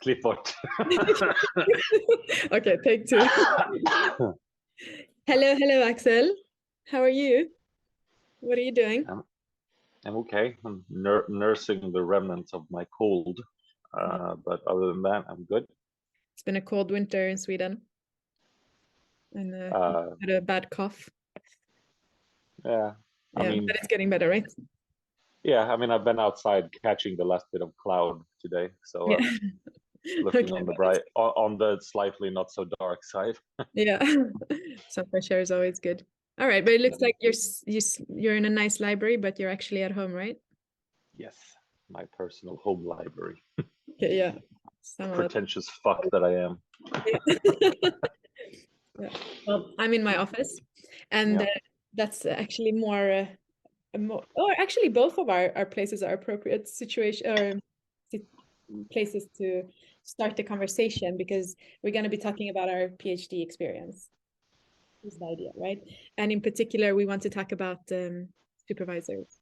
Clipport. Okay, take two. Hello, Axel. How are you? What are you doing? I'm okay. I'm nursing the remnants of my cold, but other than that, I'm good. It's been a cold winter in Sweden, and had a bad cough. Yeah, I mean, but it's getting better, right? Yeah, I mean, I've been outside catching the last bit of cloud today, so looking on the slightly not so dark side. Yeah, some fresh air is always good. All right, but it looks like you're in a nice library, but you're actually at home, right? Yes, my personal home library. Okay, yeah. Pretentious fuck that I am. Yeah. Well, I'm in my office, and that's actually more. Or actually, both of our places are appropriate situation or places to start the conversation, because we're going to be talking about our PhD experience. Is the idea, right? And in particular, we want to talk about supervisors,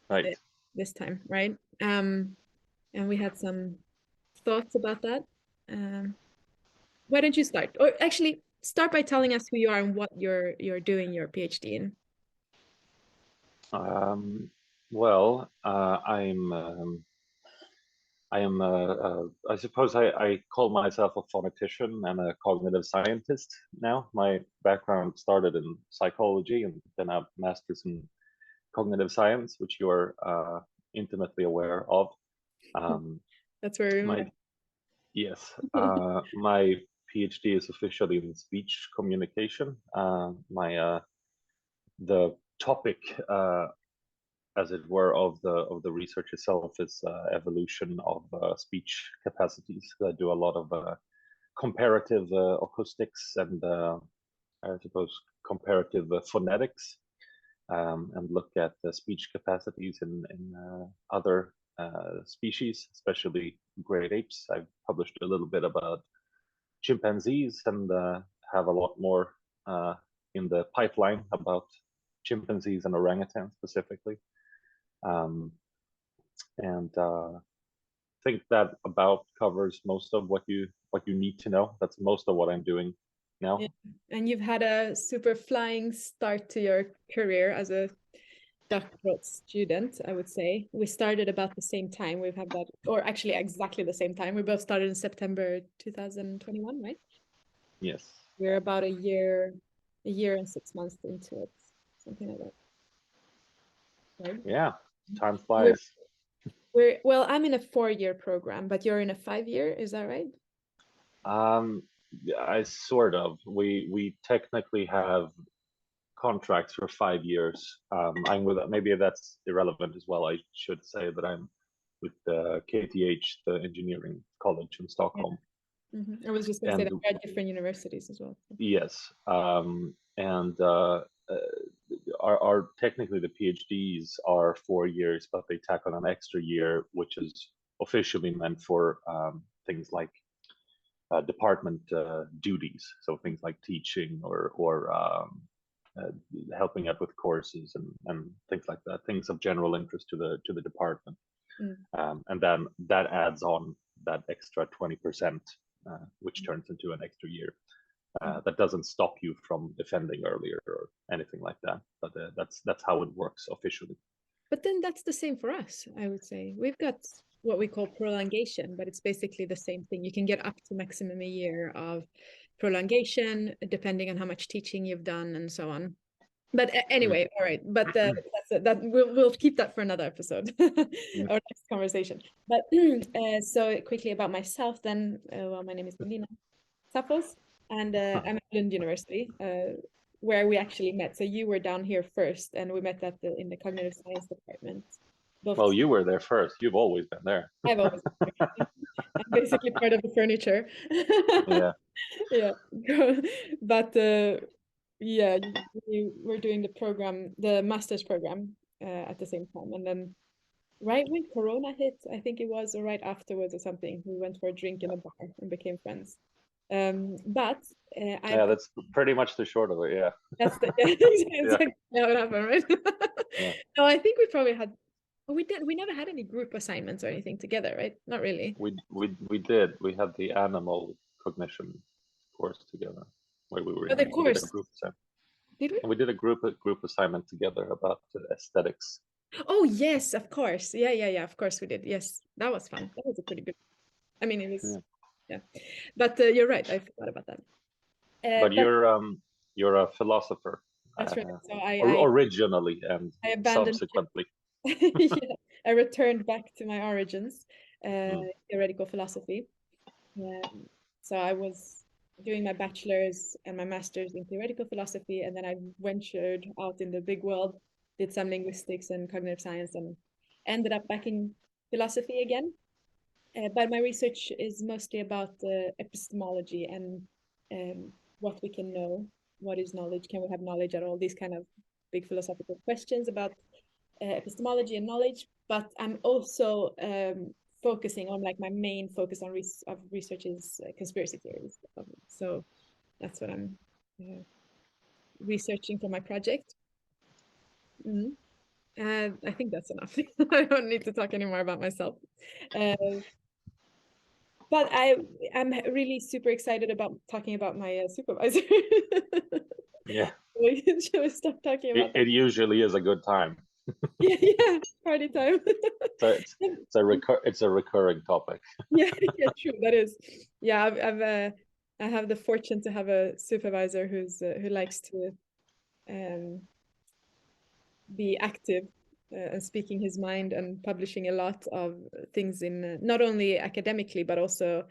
right? This time, right? And we had some thoughts about that. Why don't you start? Or actually, start by telling us who you are and what you're doing your PhD in. Well, I suppose I call myself a phonetician and a cognitive scientist now. My background started in psychology and then a master's in cognitive science, which you're intimately aware of. That's where we met. Yes, my PhD is officially in speech communication. The topic, as it were, of the research itself is evolution of speech capacities. I do a lot of comparative acoustics and I suppose comparative phonetics, and look at the speech capacities in other species, especially great apes. I've published a little bit about chimpanzees and have a lot more in the pipeline about chimpanzees and orangutans specifically. And I think that about covers most of what you need to know. That's most of what I'm doing now. Yeah. And you've had a super flying start to your career as a doctoral student, I would say. We started about the same time. We've had that, or actually exactly the same time. We both started in September 2021, right? Yes. We're about a year and 6 months into it, something like that. Right? Yeah, time flies. Well, I'm in a 4-year program, but you're in a 5-year, is that right? I sort of. We technically have contracts for 5 years. I'm with, maybe that's irrelevant as well. I should say that I'm with the KTH, the engineering college in Stockholm. Yeah. I was just going to say that we are different universities as well. Yes, and our technically the PhDs are 4 years, but they tack on an extra year, which is officially meant for things like department duties, so things like teaching or helping out with courses and things like that, things of general interest to the department. And then that adds on that extra 20%, which turns into an extra year. That doesn't stop you from defending earlier or anything like that, but that's how it works officially. But then that's the same for us, I would say. We've got what we call prolongation, but it's basically the same thing. You can get up to maximum a year of prolongation, depending on how much teaching you've done and so on. But anyway, all right. But that we'll keep that for another episode, our next conversation. But so quickly about myself, then. Well, my name is Melina Tsapos, and I'm at Lund University, where we actually met. So you were down here first, and we met in the cognitive science department. Well, you were there first. You've always been there. I've always been there. I'm basically part of the furniture. Yeah. Yeah. But yeah, we were doing the master's program at the same time. And then right when Corona hit, I think it was, or right afterwards or something, we went for a drink in a bar and became friends. But yeah, that's pretty much the short of it. Yeah, that's exactly how it happened, right? Yeah. No, I think we probably had We never had any group assignments or anything together, right? Not really. We did. We had the animal cognition course together, where Oh, the we did a course. group assignment. Did we? And we did a group assignment together about aesthetics. Oh, yes, of course. Yeah. Of course we did. Yes, that was fun. That was a pretty good. I mean, it was, yeah. But you're right. I forgot about that. But But you're a philosopher, that's right. So originally and I abandoned. subsequently. Yeah, I returned back to my origins, Mm. theoretical philosophy. So I was doing my bachelor's and my master's in theoretical philosophy, and then I ventured out in the big world, did some linguistics and cognitive science, and ended up back in philosophy again. But my research is mostly about epistemology and what we can know, what is knowledge, can we have knowledge at all, these kind of big philosophical questions about epistemology and knowledge. But I'm also focusing on, like, my main focus on research is conspiracy theories. So that's what I'm researching for my project. Mm. I think that's enough. I don't need to talk anymore about myself. But I'm really super excited about talking about my supervisor. Yeah, Should we stop talking about that? it usually is a good time. Yeah, party time. So it's a recurring topic. Yeah, true. That is. Yeah, I have the fortune to have a supervisor who likes to be active and speaking his mind and publishing a lot of things in not only academically but also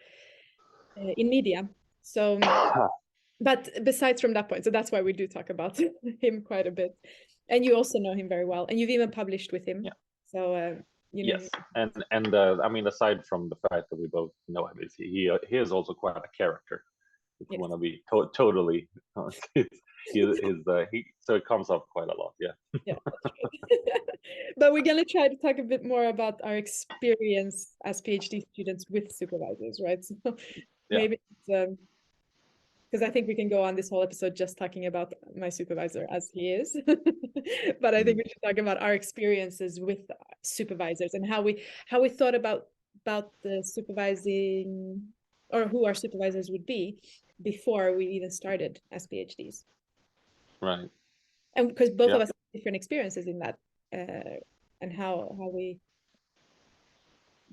in media. So, but besides from that point, so that's why we do talk about him quite a bit. And you also know him very well, and you've even published with him. Yeah. So you know. Yes, and I mean, aside from the fact that we both know him, he is also quite a character. If you Yes. want to be totally, so it comes up quite a lot. Yeah. Yeah, that's right. But we're gonna try to talk a bit more about our experience as PhD students with supervisors, right? So maybe it's because I think we can go on this whole episode just talking about my supervisor as he is. But I think we should talk about our experiences with supervisors and how we thought about the supervising, or who our supervisors would be before we even started as PhDs. Right. And because both of us have different experiences in that, and how we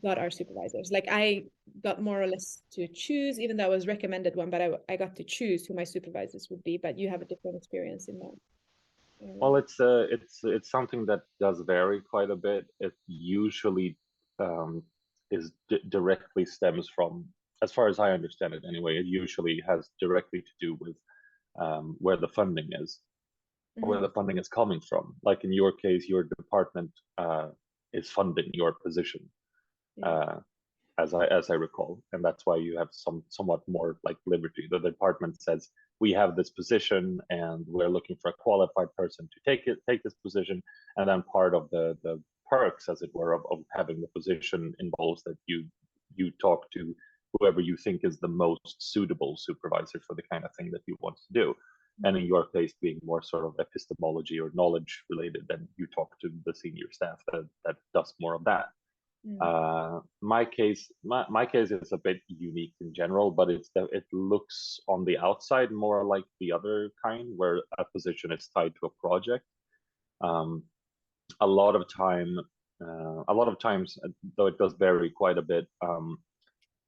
got our supervisors. Like, I got more or less to choose, even though I was recommended one, but I got to choose who my supervisors would be. But you have a different experience in that. Well, it's something that does vary quite a bit. It usually is directly stems from, as far as I understand it anyway, it usually has directly to do with where the funding is, where the funding is coming from. Like in your case, your department is funding your position. As I recall, and that's why you have somewhat more like liberty. The department says we have this position and we're looking for a qualified person to take this position, and then part of the perks, as it were, of having the position involves that you talk to whoever you think is the most suitable supervisor for the kind of thing that you want to do. And in your case, being more sort of epistemology or knowledge related, then you talk to the senior staff that does more of that. My case is a bit unique in general, but it looks on the outside more like the other kind, where a position is tied to a project. A lot of times, though it does vary quite a bit,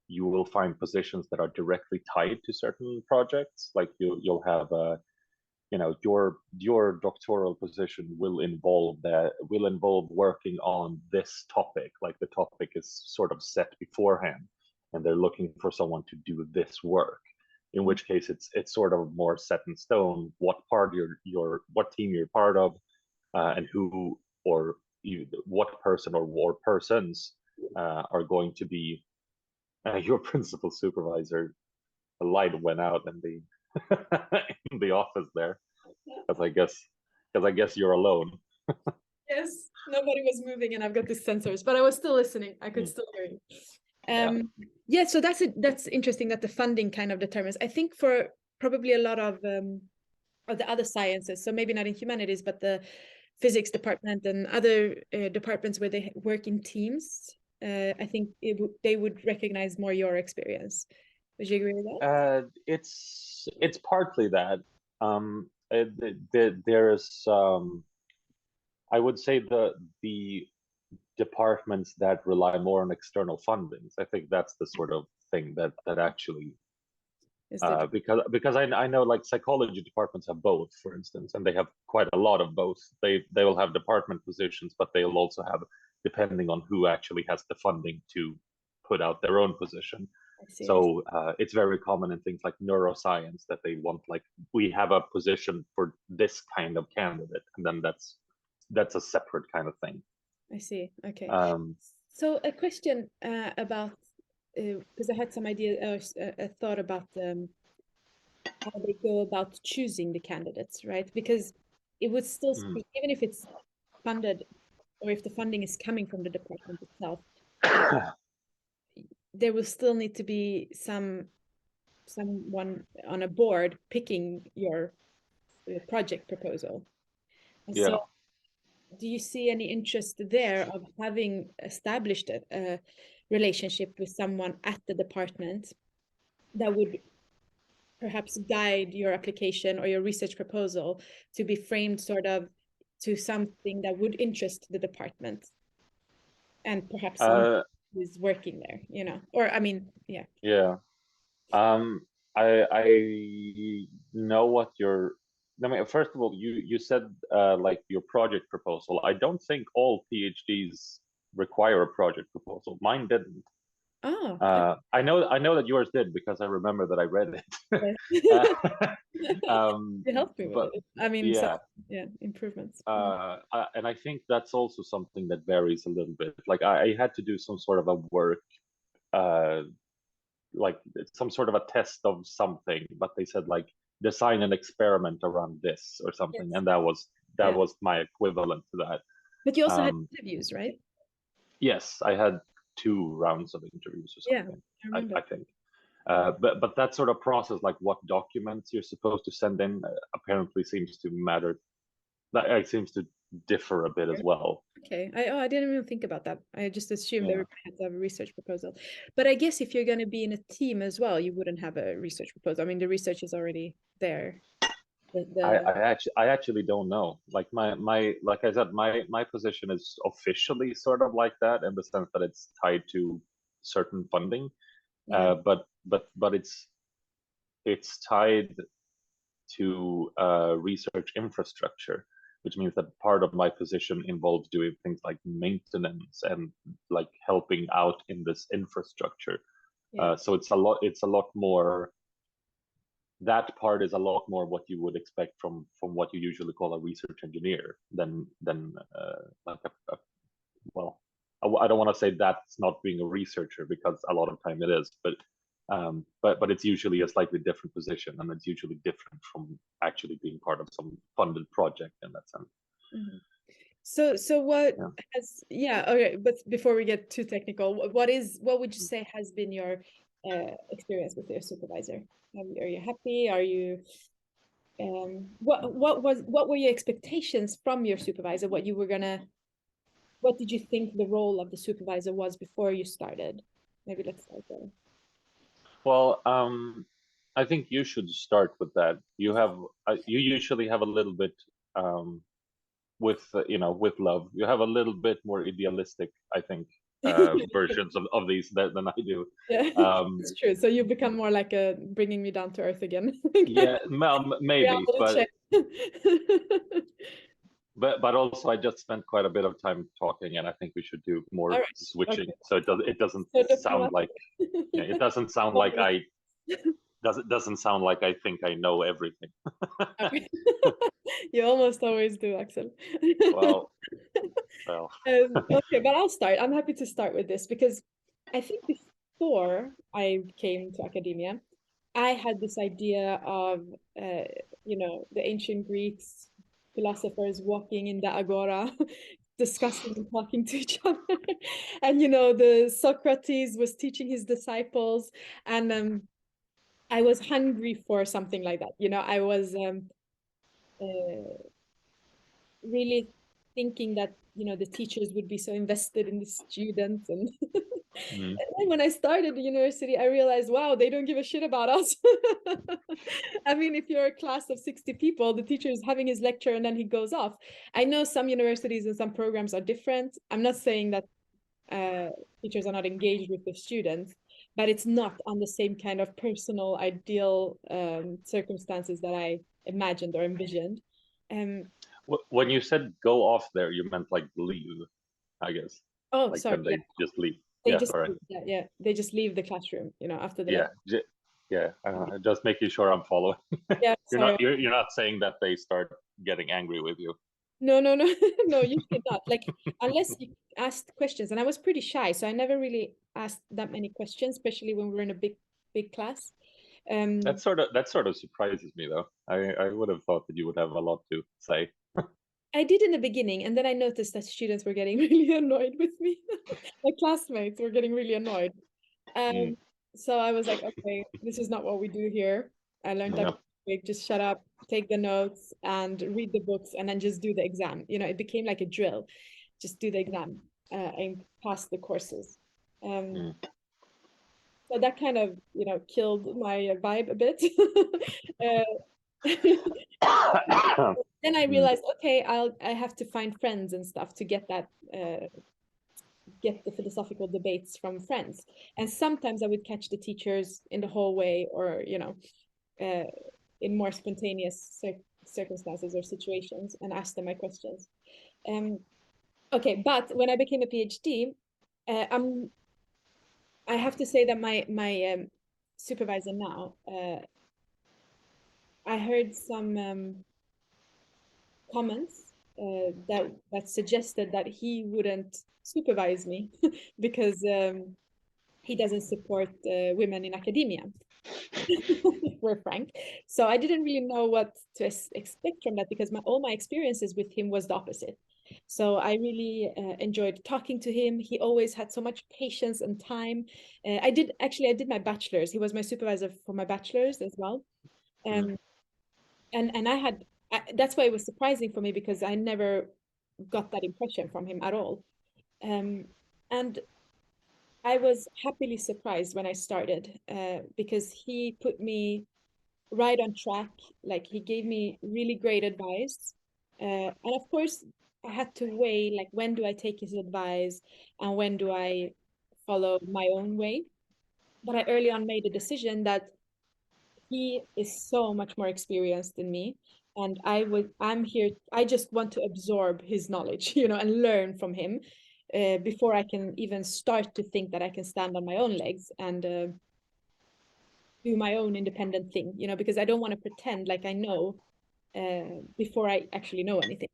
you will find positions that are directly tied to certain projects. Like you'll have your doctoral position will involve working on this topic, like the topic is sort of set beforehand and they're looking for someone to do this work, in which case it's sort of more set in stone what part what team you're part of, and who or what person or persons are going to be your principal supervisor. The light went out in the in the office there, because I guess you're alone. Yes, nobody was moving, and I've got these sensors, but I was still listening. I could still hear you. Yeah, so that's interesting that the funding kind of determines. I think for probably a lot of the other sciences, so maybe not in humanities, but physics department and other departments where they work in teams, I think they would recognize more your experience. Would you agree with that? It's partly that. There is I would say the departments that rely more on external fundings. I think that's the sort of thing that actually because I know like psychology departments have both, for instance, and they have quite a lot of both. They will have department positions, but they'll also have, depending on who actually has the funding to put out their own position. So it's very common in things like neuroscience that they want, like, we have a position for this kind of candidate, and then that's a separate kind of thing. I see. Okay. So a question about, because I had some idea or a thought about how they go about choosing the candidates, right? Because it would still be, even if it's funded or if the funding is coming from the department itself, there will still need to be someone on a board picking your project proposal. And yeah. so do you see any interest there of having established a relationship with someone at the department that would perhaps guide your application or your research proposal to be framed sort of to something that would interest the department and perhaps someone who's working there, you know? Or I mean, yeah. Yeah. I know what you're. I mean, first of all, you said like your project proposal. I don't think all PhDs require a project proposal. Mine didn't. Oh, I know that yours did because I remember that I read it. It helped me with it. I mean, yeah, improvements. And I think that's also something that varies a little bit. Like I had to do some sort of a work, like some sort of a test of something, but they said like design an experiment around this or something, and that was my equivalent to that. But you also had interviews, right? Yes, I had 2 rounds of interviews or something. I think. But that sort of process, like what documents you're supposed to send in, apparently seems to matter. It seems to differ a bit as well. Okay. I didn't even think about that. I just assumed everybody had to have a research proposal. But I guess if you're going to be in a team as well, you wouldn't have a research proposal. I mean, the research is already there. I actually don't know. Like like I said, my position is officially sort of like that in the sense that it's tied to certain funding. But it's tied to research infrastructure, which means that part of my position involves doing things like maintenance and like helping out in this infrastructure. So it's a lot more. That part is a lot more what you would expect from what you usually call a research engineer than like well, I don't want to say that's not being a researcher because a lot of time it is, but it's usually a slightly different position, and it's usually different from actually being part of some funded project in that sense. So what has okay, but before we get too technical, what would you say has been your experience with your supervisor? Are you happy? Are you what were your expectations from your supervisor? What did you think the role of the supervisor was before you started? Maybe let's start there. Well, I think you should start with that. You usually have a little bit with with love. You have a little bit more idealistic, I think, versions of these than I do. Yeah, it's true. So you become more like a bringing me down to earth again. Yeah, maybe, but also I just spent quite a bit of time talking, and I think we should do more switching. So it doesn't sound like it doesn't sound like doesn't sound like I think I know everything. You almost always do, Axel. well. Okay, but I'll start. I'm happy to start with this because I think before I came to academia, I had this idea of the ancient Greeks philosophers walking in the agora, discussing and talking to each other, and the Socrates was teaching his disciples, and I was hungry for something like that. I was really thinking that, you know, the teachers would be so invested in the students. And Mm. and then when I started the university, I realized, wow, they don't give a shit about us. I mean, if you're a class of 60 people, the teacher is having his lecture and then he goes off. I know some universities and some programs are different. I'm not saying that teachers are not engaged with the students, but it's not on the same kind of personal, ideal circumstances that I imagined or envisioned. Um, When you said go off there, you meant like leave, I guess. oh, Like sorry, then yeah, they just leave. they Yeah, just sorry. yeah, they just leave the classroom, you know, after the Yeah, lecture. yeah. Just making sure I'm following. Yeah, sorry. You're not saying that they start getting angry with you. No, no, no, no, usually not. Like, unless you asked questions, and I was pretty shy, so I never really asked that many questions, especially when we were in a big class. Um, That sort of surprises me though. I would have thought that you would have a lot to say. I did in the beginning, and then I noticed that students were getting really annoyed with me. My classmates were getting really annoyed. Mm, So I was like, okay, this is not what we do here. I learned that yeah. quick. Just shut up, take the notes, and read the books, and then just do the exam. You know, it became like a drill. Just do the exam and pass the courses. Um, Mm. so that kind of, you know, killed my vibe a bit. uh, then I Mm, realized, okay, I have to find friends and stuff to get that get the philosophical debates from friends. And sometimes I would catch the teachers in the hallway, or, you know, uh, in more spontaneous circumstances or situations, and ask them my questions. Um, okay, but when I became a PhD, I have to say that my supervisor now, I heard some comments that suggested that he wouldn't supervise me because he doesn't support women in academia. We're frank. So I didn't really know what to expect from that, because all my experiences with him was the opposite. So I really enjoyed talking to him. He always had so much patience and time. I did my bachelor's. He was my supervisor for my bachelor's as well. mm, Um, and that's why it was surprising for me, because I never got that impression from him at all. Um, and I was happily surprised when I started, because he put me right on track. Like, he gave me really great advice. And of course, I had to weigh, like, when do I take his advice and when do I follow my own way. But I early on made a decision that he is so much more experienced than me. And I'm here, I just want to absorb his knowledge, you know, and learn from him before I can even start to think that I can stand on my own legs and do my own independent thing, you know, because I don't want to pretend like I know before I actually know anything.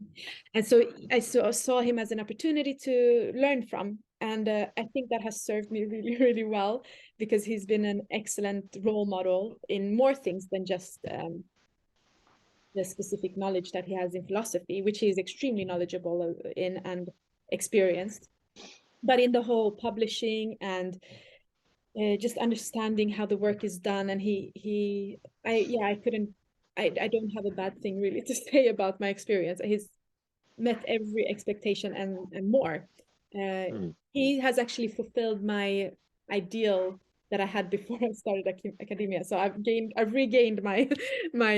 And so I saw him as an opportunity to learn from. And I think that has served me really, really well, because he's been an excellent role model in more things than just the specific knowledge that he has in philosophy, which he is extremely knowledgeable in and experienced, but in the whole publishing and just understanding how the work is done. And I don't have a bad thing really to say about my experience. He's met every expectation and more. mm, He has actually fulfilled my ideal that I had before I started academia. So I've regained my my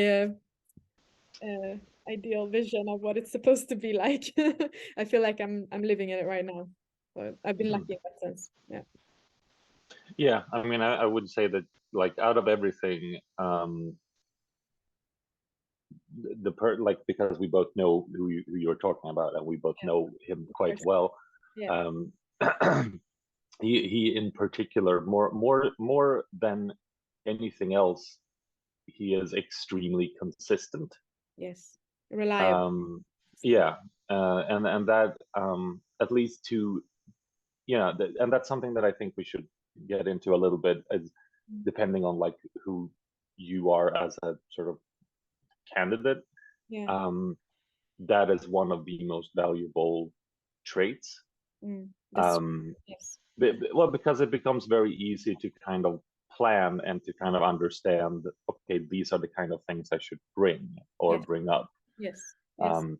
uh, ideal vision of what it's supposed to be like. I feel like I'm living in it right now. So I've been mm. lucky in that sense. Yeah. Yeah, I mean, I would say that like out of everything, like because we both know who you're talking about, and we both Yeah, know him of quite course. well. Yeah. Um, he in particular, more than anything else, he is extremely consistent. Yes. Reliable. Um, yeah, and that at least to yeah, and that's something that I think we should get into a little bit, as depending on like who you are as a sort of candidate. Yeah. Um, that is one of the most valuable traits. That's Um, yes. well, because it becomes very easy to kind of plan and to kind of understand, okay, these are the kind of things I should bring or Yes. bring up. Yes. Yes. Um,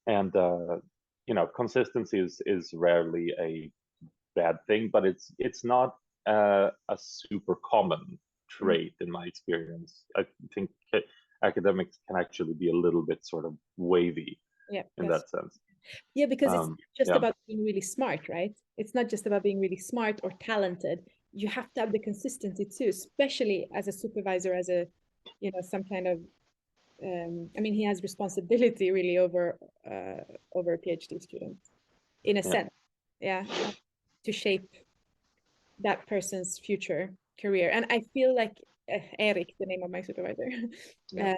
And consistency is rarely a bad thing, but it's not a super common Mm. trait in my experience. I think academics can actually be a little bit sort of wavy Yeah, in that sense. yeah, because it's just Yeah, about being really smart, right? It's not just about being really smart or talented. You have to have the consistency too, especially as a supervisor, as a, some kind of, I mean, he has responsibility really over a PhD student in a yeah, sense, yeah, to shape that person's future career. And I feel like Erik, the name of my supervisor, yeah. uh,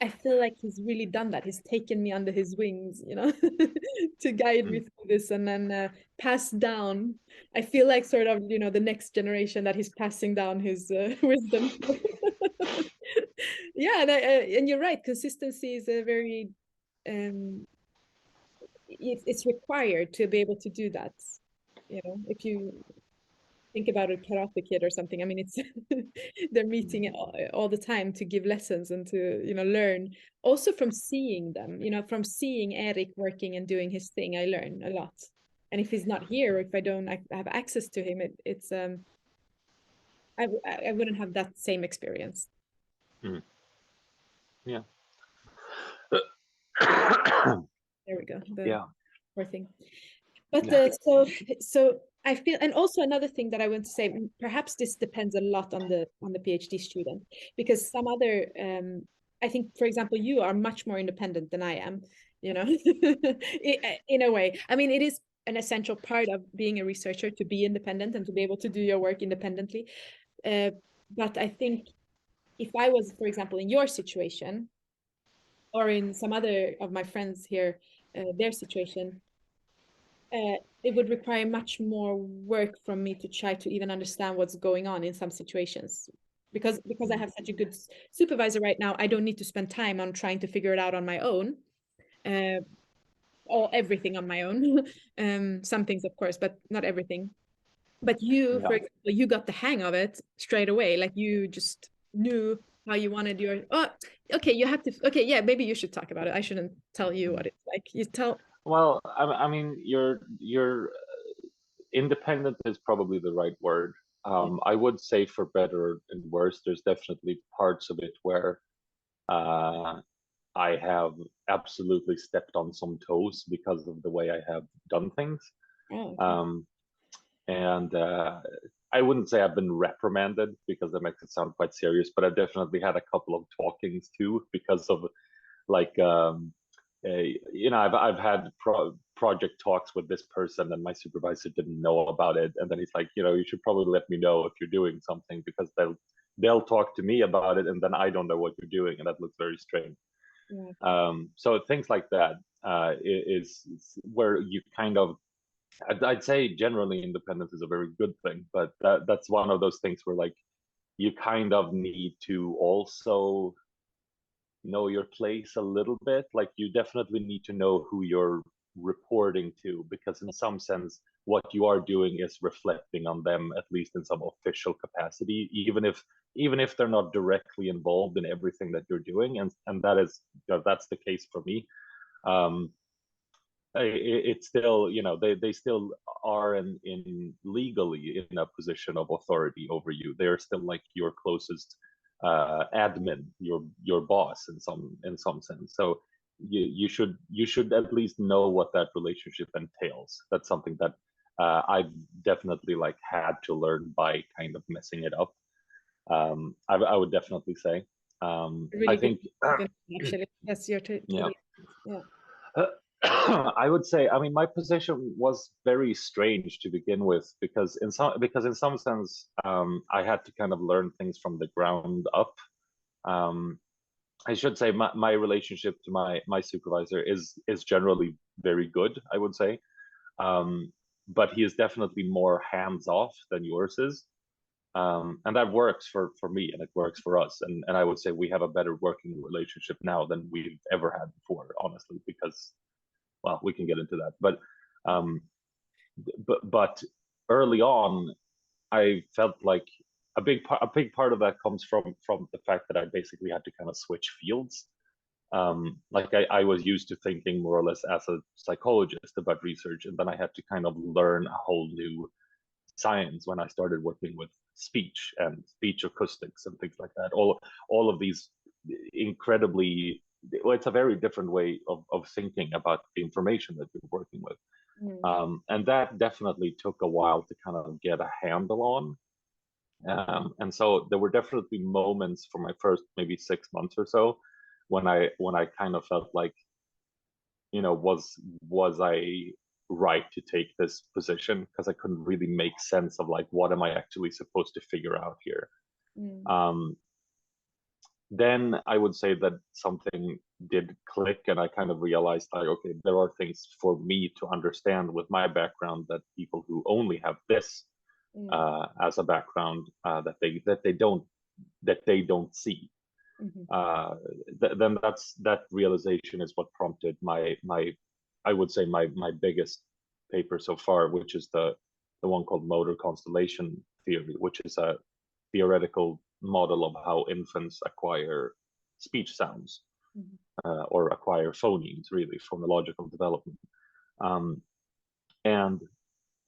I feel like he's really done that. He's taken me under his wings, to guide me Mm. through this and then pass down. I feel like sort of, the next generation that he's passing down his wisdom. Yeah, and you're right. Consistency is a very it's required to be able to do that. If you think about a karate kid or something, I mean, it's they're meeting all the time to give lessons and to learn also from seeing them, from seeing Eric working and doing his thing. I learn a lot, and if he's not here or if I don't have access to him, it's I wouldn't have that same experience. Mm. Yeah. There we go, the Yeah. poor thing. But Yeah. so I feel, and also another thing that I want to say, perhaps this depends a lot on the PhD student, because some other, I think, for example, you are much more independent than I am, in a way. I mean, it is an essential part of being a researcher to be independent and to be able to do your work independently. Uh, but I think if I was, for example, in your situation or in some other of my friends here, their situation, it would require much more work from me to try to even understand what's going on in some situations. Because I have such a good supervisor right now, I don't need to spend time on trying to figure it out on my own, uh, or everything on my own. Some things, of course, but not everything. But you, Yeah. for example, you got the hang of it straight away. Like you just knew how you wanted your. Oh, okay. You have to. Okay, yeah. Maybe you should talk about it. I shouldn't tell you what it's like. You tell. Well, I mean, you're independent is probably the right word. Yeah. I would say for better and worse, there's definitely parts of it where uh, I have absolutely stepped on some toes because of the way I have done things. Oh, okay. Um, and I wouldn't say I've been reprimanded because that makes it sound quite serious, but I've definitely had a couple of talkings too because of like I've had project talks with this person and my supervisor didn't know about it, and then he's like, you should probably let me know if you're doing something because they'll talk to me about it and then I don't know what you're doing, and that looks very strange. Yeah. So things like that is where you kind of, I'd say generally independence is a very good thing, but that's one of those things where like you kind of need to also know your place a little bit. Like you definitely need to know who you're reporting to, because in some sense, what you are doing is reflecting on them, at least in some official capacity, even if they're not directly involved in everything that you're doing. And that is, that's the case for me. Um, it's still, they still are in legally in a position of authority over you. They're still like your closest admin, your boss in some sense. So you should at least know what that relationship entails. That's something that I've definitely like had to learn by kind of messing it up. I would definitely say. I Really good think actually. That's your yeah. totally. Yeah. I would say, I mean, my position was very strange to begin with because in some sense, I had to kind of learn things from the ground up. Um, I should say my relationship to my supervisor is generally very good, I would say. Um, but he is definitely more hands off than yours is. And that works for me and it works for us. And I would say we have a better working relationship now than we've ever had before, honestly, because well, we can get into that. Um, but early on, I felt like a big part of that comes from the fact that I basically had to kind of switch fields. Like I was used to thinking more or less as a psychologist about research, and then I had to kind of learn a whole new science when I started working with speech and speech acoustics and things like that. All of these incredibly, well, it's a very different way of thinking about the information that you're working with. And that definitely took a while to kind of get a handle on. And so there were definitely moments for my first maybe 6 months or so when I kind of felt like, was I right to take this position, because I couldn't really make sense of like, what am I actually supposed to figure out here. Then I would say that something did click, and I kind of realized like, okay, there are things for me to understand with my background that people who only have this as a background that they don't see. Then that realization is what prompted my I would say my biggest paper so far, which is the one called motor constellation theory, which is a theoretical model of how infants acquire speech sounds or acquire phonemes, really phonological development. And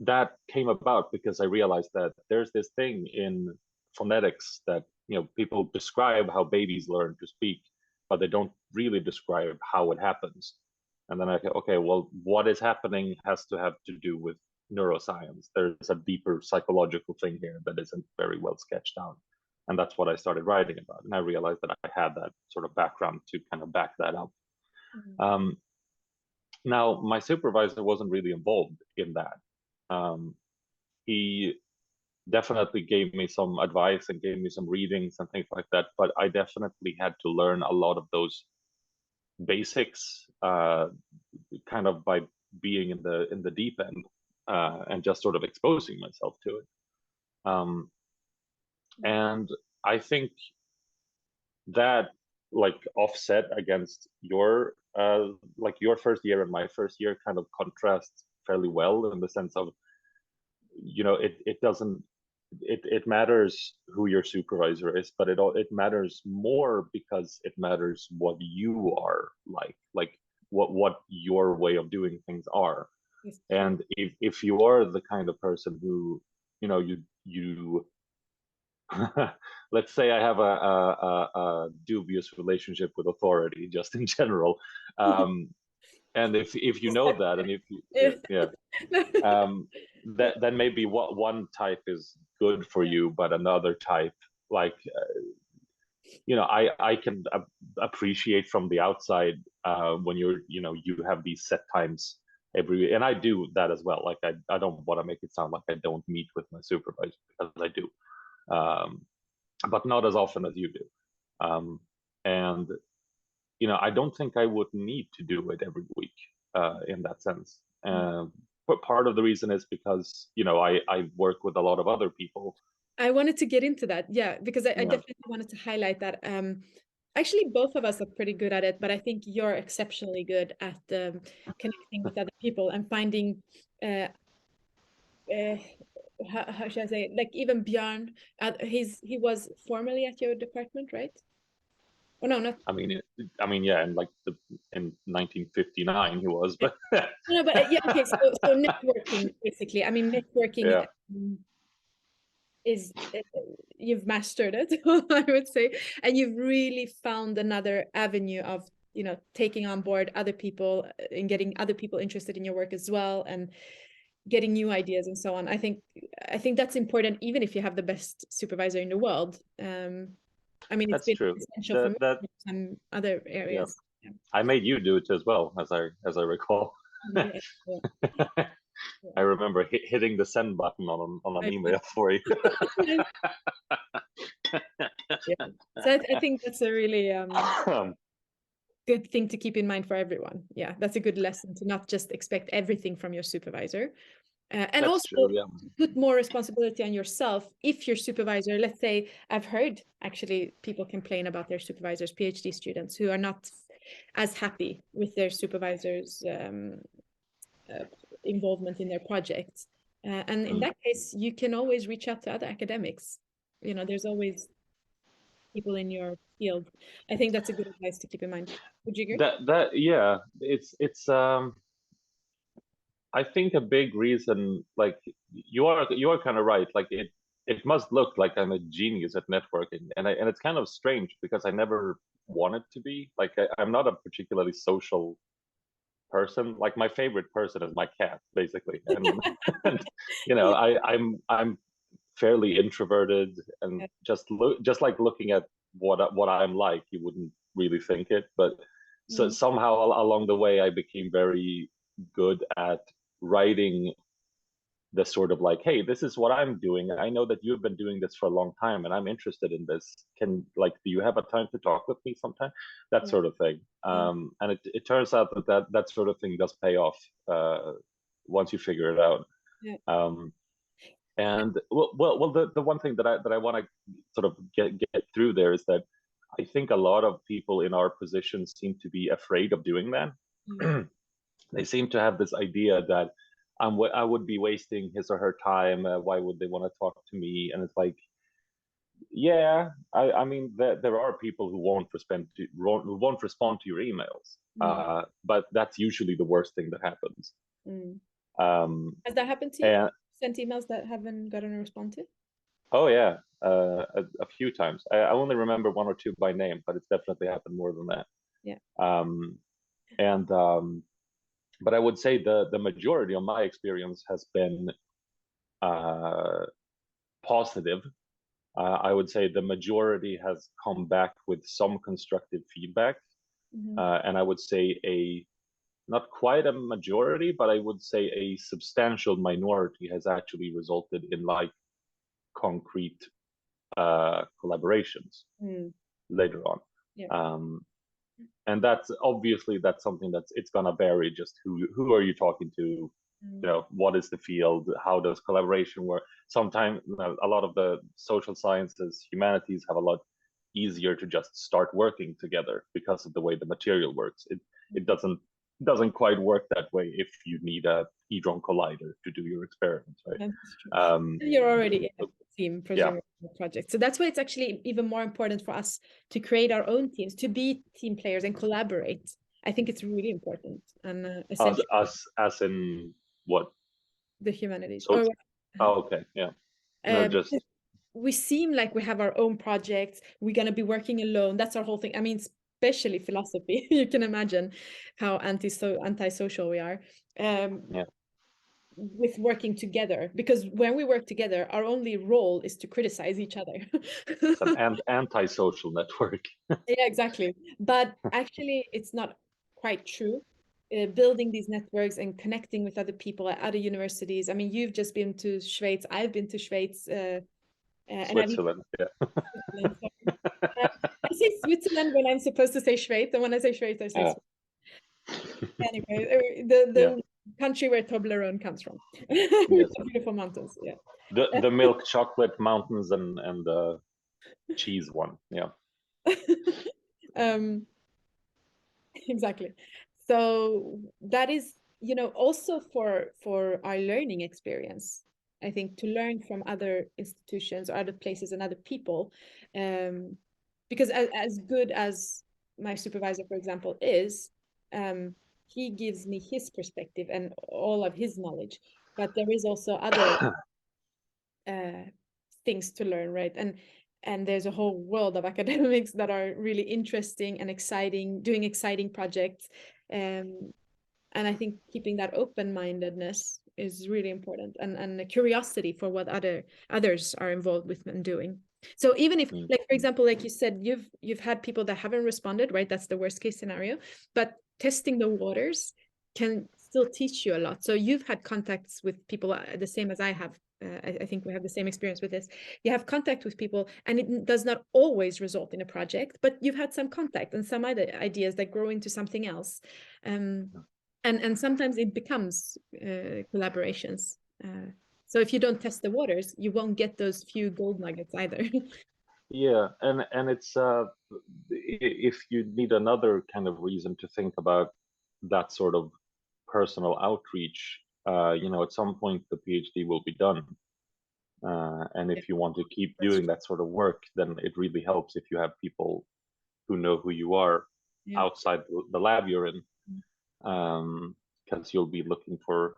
that came about because I realized that there's this thing in phonetics that people describe how babies learn to speak, but they don't really describe how it happens. And then I go, okay, well, what is happening has to have to do with neuroscience. There's a deeper psychological thing here that isn't very well sketched out. And that's what I started writing about. And I realized that I had that sort of background to kind of back that up. Now, my supervisor wasn't really involved in that. He definitely gave me some advice and gave me some readings and things like that, but I definitely had to learn a lot of those basics kind of by being in the deep end and just sort of exposing myself to it. And I think that like offset against your like your first year and my first year kind of contrasts fairly well, in the sense of, it matters who your supervisor is, but it matters more because it matters what you are like what your way of doing things are. And if you are the kind of person who, you let's say I have a dubious relationship with authority just in general, and if you know that, and if you, then maybe what one type is good for you, but another type, like I can appreciate from the outside when you have these set times every, and I do that as well. Like I don't want to make it sound like I don't meet with my supervisor, because I do, but not as often as you do. And I don't think I would need to do it every week in that sense. But part of the reason is because I work with a lot of other people. I wanted to get into that, yeah, because I definitely wanted to highlight that. Actually, both of us are pretty good at it, but I think you're exceptionally good at connecting with other people and finding, how should I say it? Like even Björn, he was formerly at your department, right? Oh no, not. I mean, yeah, and like in 1959 he was, but no, but yeah, okay. So networking, basically. I mean, networking is you've mastered it, I would say, and you've really found another avenue of taking on board other people and getting other people interested in your work as well, and getting new ideas and so on. I think that's important, even if you have the best supervisor in the world. I mean, it's been essential for me in some other areas. Yeah. I made you do it as well, as I recall. Yeah. I remember hitting the send button on an email for you. Yeah. So I think that's a really good thing to keep in mind for everyone. Yeah, that's a good lesson, to not just expect everything from your supervisor. And that's also true, yeah. Put more responsibility on yourself. If your supervisor, let's say, I've heard actually people complain about their supervisors, PhD students who are not as happy with their supervisors' involvement in their projects. And in that case, you can always reach out to other academics. There's always people in your field. I think that's a good advice to keep in mind. Would you agree? Yeah, it's I think a big reason, like you are kind of right. Like it must look like I'm a genius at networking, and it's kind of strange because I never wanted to be. Like I'm not a particularly social person. Like my favorite person is my cat, basically, and I'm fairly introverted, and just like looking at what I'm like, you wouldn't really think it, but so somehow along the way I became very good at writing the sort of like, hey, this is what I'm doing. I know that you've been doing this for a long time and I'm interested in this. Do you have a time to talk with me sometime? That sort of thing. And it turns out that sort of thing does pay off once you figure it out. Yeah. And the one thing that I want to sort of get through there is that I think a lot of people in our position seem to be afraid of doing that. They seem to have this idea that I would be wasting his or her time. Why would they want to talk to me? And it's like, yeah, I mean, there are people who won't respond to your emails, but that's usually the worst thing that happens. Has that happened to you? And Sent emails that haven't gotten a response to? oh yeah, a few times. I only remember one or two by name, but it's definitely happened more than that. Yeah. But I would say the majority of my experience has been positive. I would say the majority has come back with some constructive feedback, and I would say not quite a majority, but I would say a substantial minority has actually resulted in like concrete collaborations later on. And that's obviously something it's gonna vary. Just who are you talking to? What is the field? How does collaboration work? Sometimes a lot of the social sciences, humanities have a lot easier to just start working together because of the way the material works. It doesn't quite work that way if you need a hadron collider to do your experiments, right? You're already in a team presumably project, so that's why it's actually even more important for us to create our own teams, to be team players and collaborate. I think it's really important. And as in what? The humanities. So, okay, yeah. No, just we seem like we have our own projects. We're going to be working alone. That's our whole thing. I mean, especially philosophy. You can imagine how antisocial we are. With working together, because when we work together, our only role is to criticize each other. It's an antisocial network. Yeah, exactly. But actually, it's not quite true. Building these networks and connecting with other people at other universities. I mean, you've just been to Schweiz. I've been to Schweiz. Switzerland, yeah. I say Switzerland when I'm supposed to say Schweiz, and when I say Schweiz, I say Switzerland. Anyway, the country where Toblerone comes from. With the beautiful mountains, yeah. The milk chocolate mountains and the cheese one, yeah. Exactly. So that is, also for our learning experience, I think, to learn from other institutions or other places and other people, because as good as my supervisor, for example, is, he gives me his perspective and all of his knowledge, but there is also other things to learn, right? And there's a whole world of academics that are really interesting and exciting, doing exciting projects. And I think keeping that open-mindedness is really important, and a curiosity for what others are involved with and doing. So even if, like, for example, like you said, you've had people that haven't responded, right? That's the worst case scenario. But testing the waters can still teach you a lot. So you've had contacts with people the same as I have. I think we have the same experience with this. You have contact with people, and it does not always result in a project, but you've had some contact and some other ideas that grow into something else. And sometimes it becomes collaborations. So if you don't test the waters, you won't get those few gold nuggets either. Yeah, and it's if you need another kind of reason to think about that sort of personal outreach, at some point the PhD will be done. And Yeah, if you want to keep that's doing true. that sort of work, then it really helps if you have people who know who you are Yeah. outside the lab you're in, Mm. because you'll be looking for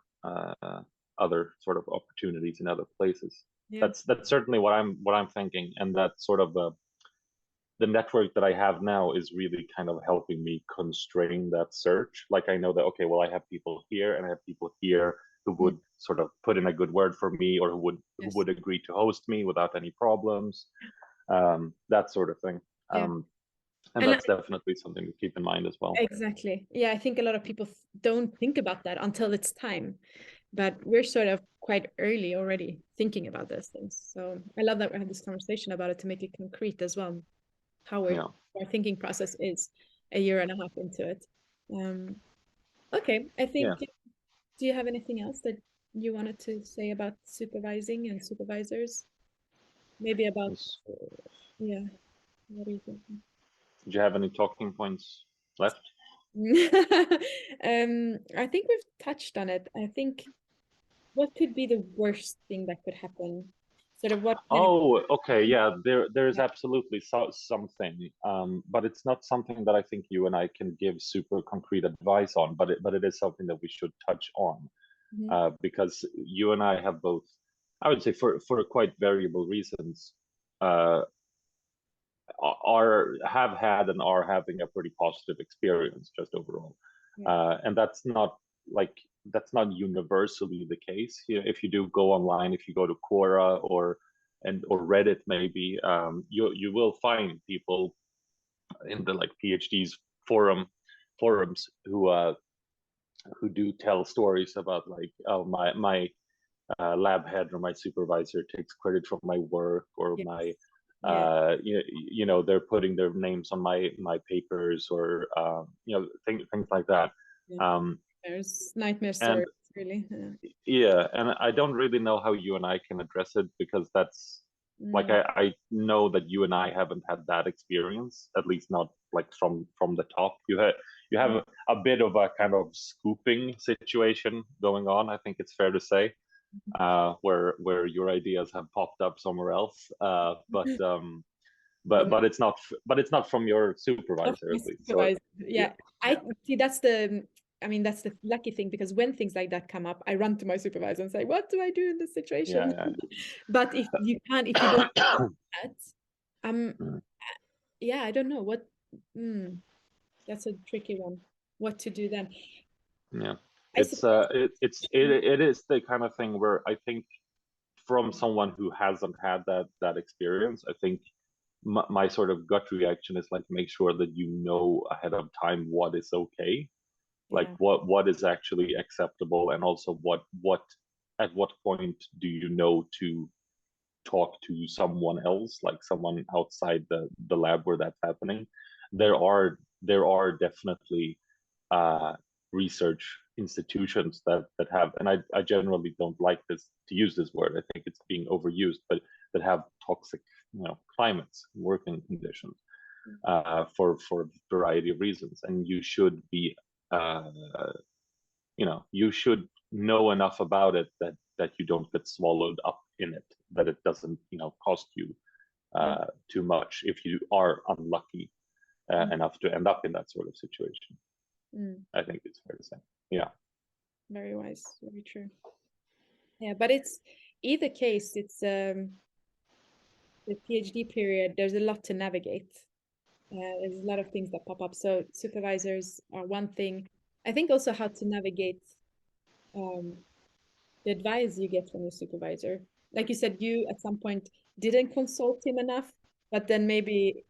other sort of opportunities in other places. Yeah. That's certainly what I'm thinking, and that sort of the network that I have now is really kind of helping me constrain that search. Like I know that, okay, well, I have people here and I have people here who Mm. would sort of put in a good word for me, or who Yes. would agree to host me without any problems, that sort of thing. Yeah. And And that's definitely something to keep in mind as well. exactly. Yeah, I think a lot of people don't think about that until it's time. But we're sort of quite early already thinking about those things. So I love that we had this conversation about it to make it concrete as well, how Yeah. our thinking process is a year and a half into it. Okay, I think, Yeah. do you have anything else that you wanted to say about supervising and supervisors? Maybe about, Yes. yeah, what do you think? Do you have any talking points left? I think we've touched on it. I think what could be the worst thing that could happen? Sort of what kind of, Oh, okay, yeah. There's absolutely something, but it's not something that I think you and I can give super concrete advice on. But it is something that we should touch on, Mhm. because you and I have both, I would say, for quite variable reasons, uh, are have had and are having a pretty positive experience just overall, Yeah. and like that's not universally the case. If you do go online, if you go to Quora or Reddit, maybe, you will find people in the like PhDs forums who do tell stories about, like, oh, my lab head or my supervisor takes credit for my work, or Yes. my Yeah. they're putting their names on my papers, or things like that. Yeah. um There's nightmare and stories, really. Yeah. yeah, and I don't really know how you and I can address it, because that's like, Mm. I know that you and I haven't had that experience, at least not like from the top. You have a bit of a kind of scooping situation going on, I think it's fair to say, where your ideas have popped up somewhere else, From but it's not from your supervisor, my at least. So supervisor. yeah, Yeah. I see that's the, I mean, that's the lucky thing, because when things like that come up, I run to my supervisor and say, what do I do in this situation? yeah, But if you don't yeah. do that, um, yeah, I don't know what, mm, that's a tricky one. What to do then? Yeah, I it's suppose. it is the kind of thing where I think, from someone who hasn't had that experience, I think my sort of gut reaction is like, make sure that you know ahead of time what is okay, like Yeah. what is actually acceptable, and also what at what point do you know to talk to someone else, like someone outside the lab where that's happening. There are definitely research institutions that have, and I generally don't like this to use this word, I think it's being overused, but that have toxic, climates, working conditions, for a variety of reasons, and you should be, uh, you should know enough about it that you don't get swallowed up in it, that it doesn't, cost you Yeah. too much if you are unlucky Mm. enough to end up in that sort of situation. Mm. I think it's fair to say. Yeah. Very wise. Very true. Yeah, but it's either case, it's the PhD period, there's a lot to navigate. There's a lot of things that pop up. So supervisors are one thing. I think also how to navigate um, the advice you get from your supervisor. Like you said, you at some point didn't consult him enough, but then maybe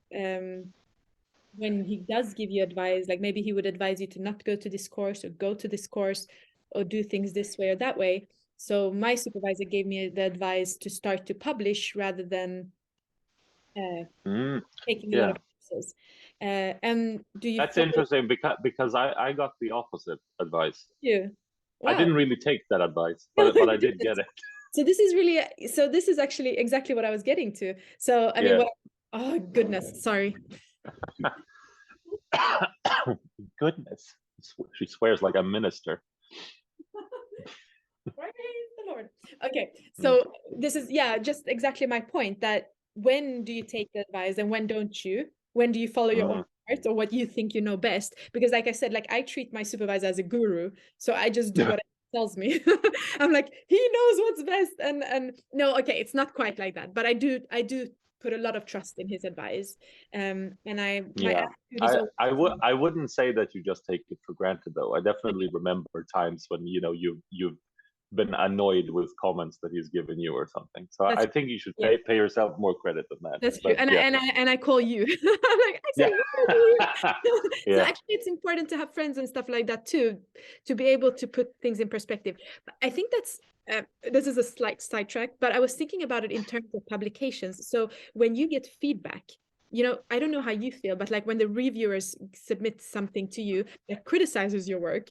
when he does give you advice, like maybe he would advise you to not go to this course or go to this course or do things this way or that way. So my supervisor gave me the advice to start to publish rather than taking a lot Yeah, of courses. And do you that's follow interesting, because I got the opposite advice. you? I Wow. didn't really take that advice, No, but I you did didn't. get it. So this is really, so this is actually exactly what I was getting to. So I mean, Yeah. what, oh goodness, sorry. Goodness, she swears like a minister. Praise the Lord. Okay, so this is just exactly my point, that when do you take the advice and when don't you? When do you follow your own heart or what you think you know best? Because like I said, like I treat my supervisor as a guru, so I just do what he tells me. I'm like, he knows what's best, and no, okay, it's not quite like that, but I do put a lot of trust in his advice. And my attitude is always I wouldn't say that you just take it for granted though. I definitely remember times when you've been annoyed with comments that he's given you or something. So I think you should pay yourself more credit than that. That's true. And I call you. I'm like, I say, So actually it's important to have friends and stuff like that too, to be able to put things in perspective. But I think that's this is a slight sidetrack, but I was thinking about it in terms of publications. So when you get feedback, I don't know how you feel, but like when the reviewers submit something to you that criticizes your work,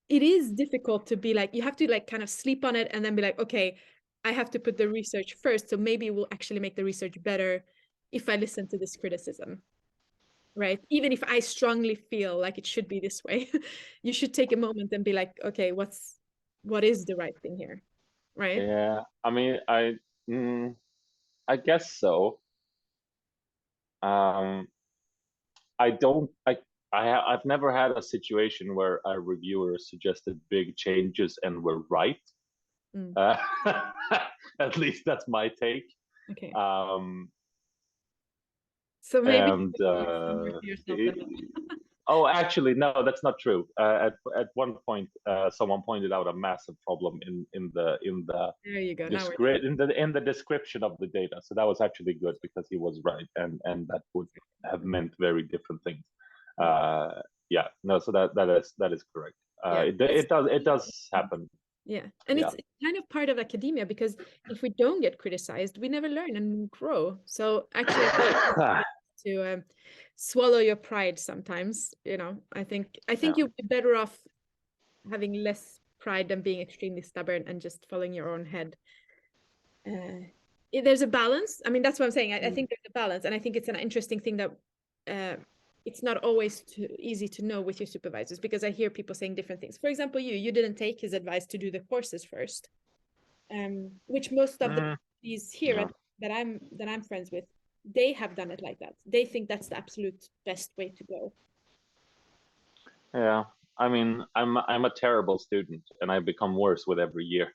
it is difficult to be like, you have to like kind of sleep on it and then be like, okay, I have to put the research first. So maybe it will actually make the research better if I listen to this criticism, right? Even if I strongly feel like it should be this way, you should take a moment and be like, okay, what is the right thing here, right? Yeah, I mean, I guess so. I don't. I've never had a situation where a reviewer suggested big changes and were right. At least that's my take. Okay. So maybe oh, actually, no, that's not true. At one point, someone pointed out a massive problem in the there you go. in the description of the data. So that was actually good because he was right, and that would have meant very different things. No, so that is correct. It does happen. Yeah, and it's kind of part of academia, because if we don't get criticized, we never learn and grow. So actually, to swallow your pride sometimes. I think you'd be better off having less pride than being extremely stubborn and just following your own head. There's a balance. I mean, that's what I'm saying. I think there's a balance, and I think it's an interesting thing that it's not always too easy to know with your supervisors, because I hear people saying different things. For example, you didn't take his advice to do the courses first, which most of the PhDs here that I'm friends with, they have done it like that. They think that's the absolute best way to go. Yeah, I mean, I'm a terrible student, and I become worse with every year.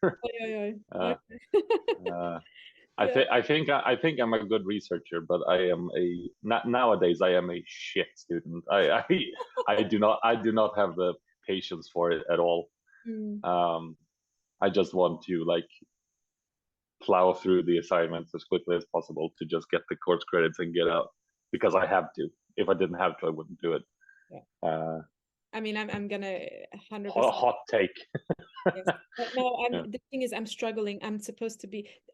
I think I'm a good researcher, but nowadays I am a shit student. I do not have the patience for it at all. I just want to like plow through the assignments as quickly as possible to just get the course credits and get out, because I have to. If I didn't have to, I wouldn't do it. I mean, I'm gonna 100%. Hot take. Yes. But no, the thing is, I'm struggling.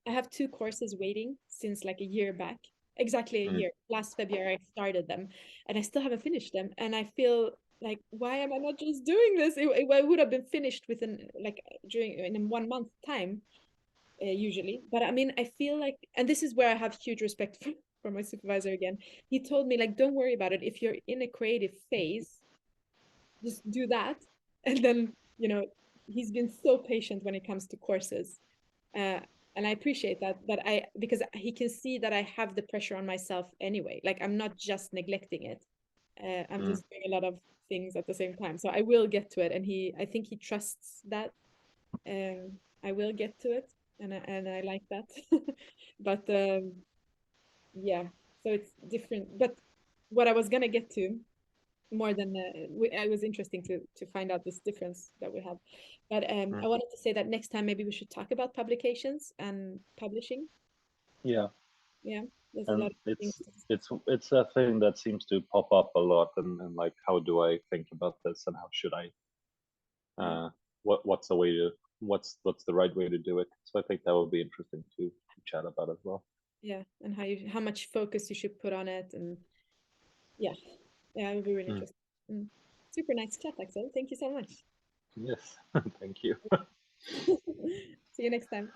I have 2 courses waiting since like a year back, exactly a year. Last February I started them, and I still haven't finished them. And I feel like, why am I not just doing this? It would have been finished within in 1 month time, usually. But I mean, I feel like, and this is where I have huge respect for my supervisor again. He told me, like, don't worry about it. If you're in a creative phase, just do that, and then he's been so patient when it comes to courses, and I appreciate that because he can see that I have the pressure on myself anyway. Like, I'm not just neglecting it. I'm just doing a lot of things at the same time, so I will get to it, and I think he trusts that I will get to it, and I like that. But yeah, so it's different. But what I was gonna get to, more than it was interesting to find out this difference that we have. But I wanted to say that next time maybe we should talk about publications and publishing. Yeah, there's and a lot of things. It's a thing that seems to pop up a lot, and like, how do I think about this, and how should I what's the right way to do it? So I think that would be interesting to chat about as well. And how much focus you should put on it, and it would be really interesting. Super nice chat, Axel. Thank you so much. Yes, thank you. See you next time.